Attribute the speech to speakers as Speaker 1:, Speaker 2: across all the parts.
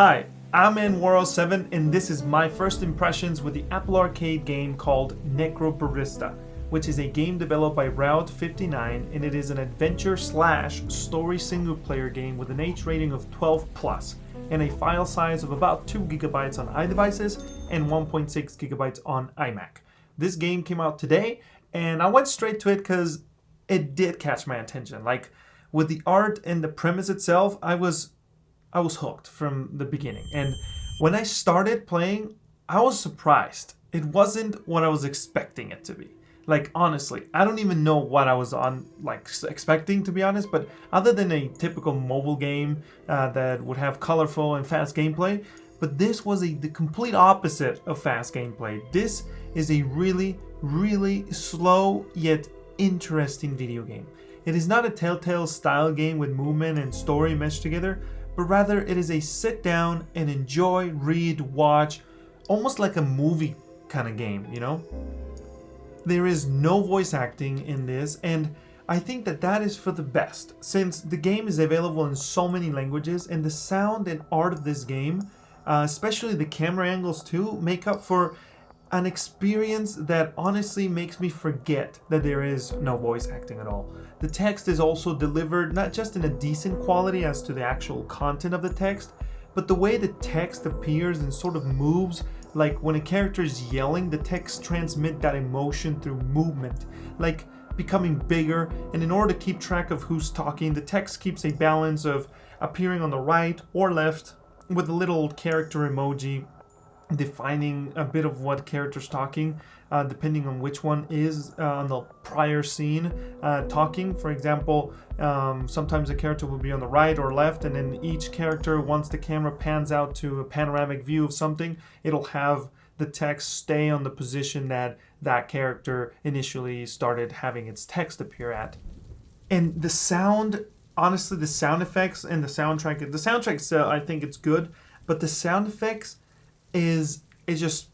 Speaker 1: Hi, I'm N7 and this is my first impressions with the Apple Arcade game called Necrobarista, which is a game developed by Route 59 and it is an adventure slash story single player game with an H rating of 12 plus and a file size of about 2 gigabytes on iDevices and 1.6 gigabytes on iMac. This game came out today and I went straight to it because it did catch my attention. Like with the art and the premise itself, I was hooked from the beginning. And when I started playing, I was surprised. It wasn't what I was expecting it to be. Like honestly, I don't even know what I was expecting, to be honest, but other than a typical mobile game that would have colorful and fast gameplay, but this was the complete opposite of fast gameplay. This is a really, really slow yet interesting video game. It is not a Telltale style game with movement and story meshed together, but rather it is a sit down and enjoy, read, watch, almost like a movie kind of game, you know? There is no voice acting in this, and I think that is for the best, since the game is available in so many languages, and the sound and art of this game, especially the camera angles too, make up for an experience that honestly makes me forget that there is no voice acting at all. The text is also delivered not just in a decent quality as to the actual content of the text, but the way the text appears and sort of moves. Like when a character is yelling, the text transmits that emotion through movement, like becoming bigger, and in order to keep track of who's talking, the text keeps a balance of appearing on the right or left with a little character emoji defining a bit of what character's talking, depending on which one is on the prior scene talking. For example, sometimes a character will be on the right or left, and then each character, once the camera pans out to a panoramic view of something, it'll have the text stay on the position that that character initially started having its text appear at. And the sound, honestly, the sound effects and the soundtrack, I think it's good, but the sound effects is just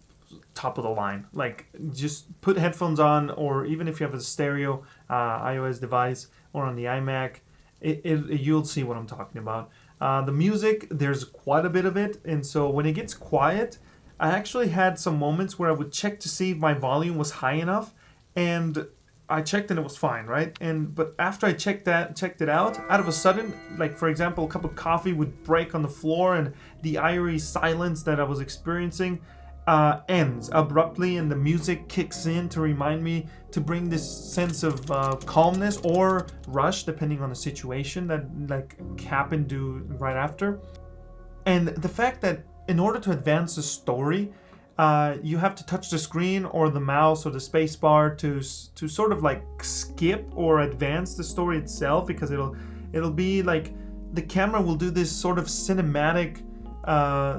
Speaker 1: top of the line. Like, just put headphones on, or even if you have a stereo iOS device or on the iMac, you'll see what I'm talking about. The music, there's quite a bit of it, and so when it gets quiet, I actually had some moments where I would check to see if my volume was high enough, and I checked and it was fine, right? But after I checked it out of a sudden, like for example, a cup of coffee would break on the floor, and the eerie silence that I was experiencing ends abruptly, and the music kicks in to remind me to bring this sense of calmness or rush, depending on the situation that like happened right after. And the fact that in order to advance the story, you have to touch the screen or the mouse or the space bar to sort of like skip or advance the story itself, because it'll be like the camera will do this sort of cinematic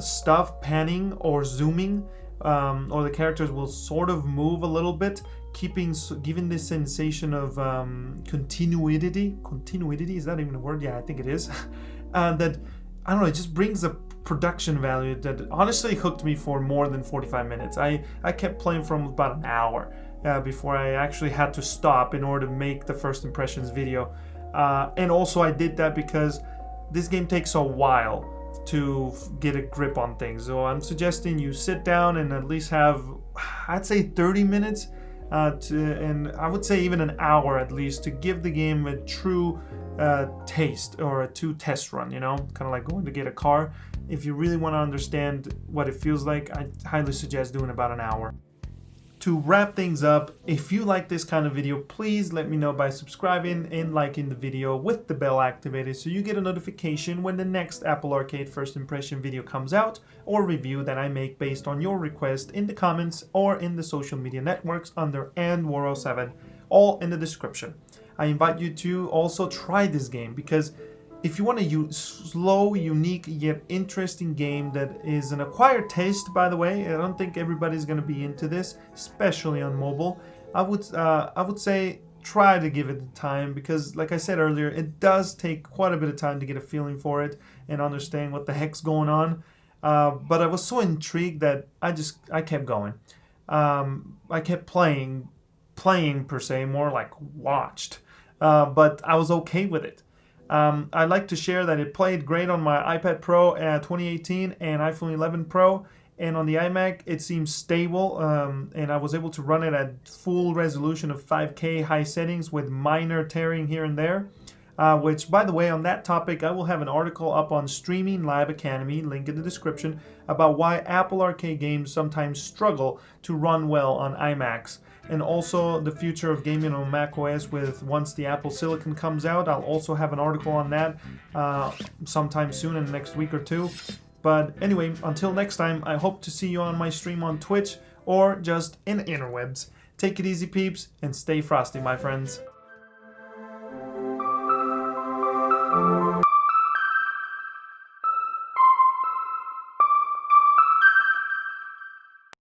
Speaker 1: stuff, panning or zooming, or the characters will sort of move a little bit, giving this sensation of continuity. Continuity, is that even a word? Yeah, I think it is. That, I don't know, it just brings a production value that honestly hooked me for more than 45 minutes. I kept playing for about an hour before I actually had to stop in order to make the first impressions video. And also I did that because this game takes a while to get a grip on things. So I'm suggesting you sit down and at least have, I'd say 30 minutes and I would say even an hour at least to give the game a true taste, or a true test run, you know, kind of like going to get a car. If you really want to understand what it feels like, I highly suggest doing about an hour. To wrap things up, if you like this kind of video, please let me know by subscribing and liking the video with the bell activated so you get a notification when the next Apple Arcade first impression video comes out, or review that I make based on your request in the comments or in the social media networks under N7, all in the description. I invite you to also try this game, because if you want a slow, unique, yet interesting game that is an acquired taste, by the way, I don't think everybody's going to be into this, especially on mobile. I would say try to give it the time, because like I said earlier, it does take quite a bit of time to get a feeling for it and understand what the heck's going on. But I was so intrigued that I kept going. I kept playing per se, more like watched. But I was okay with it. I'd like to share that it played great on my iPad Pro 2018 and iPhone 11 Pro, and on the iMac it seems stable, and I was able to run it at full resolution of 5K high settings with minor tearing here and there. Which, by the way, on that topic, I will have an article up on Streaming Live Academy, link in the description, about why Apple Arcade games sometimes struggle to run well on iMacs. And also the future of gaming on macOS once the Apple Silicon comes out. I'll also have an article on that sometime soon in the next week or two. But anyway, until next time, I hope to see you on my stream on Twitch or just in the interwebs. Take it easy, peeps, and stay frosty, my friends.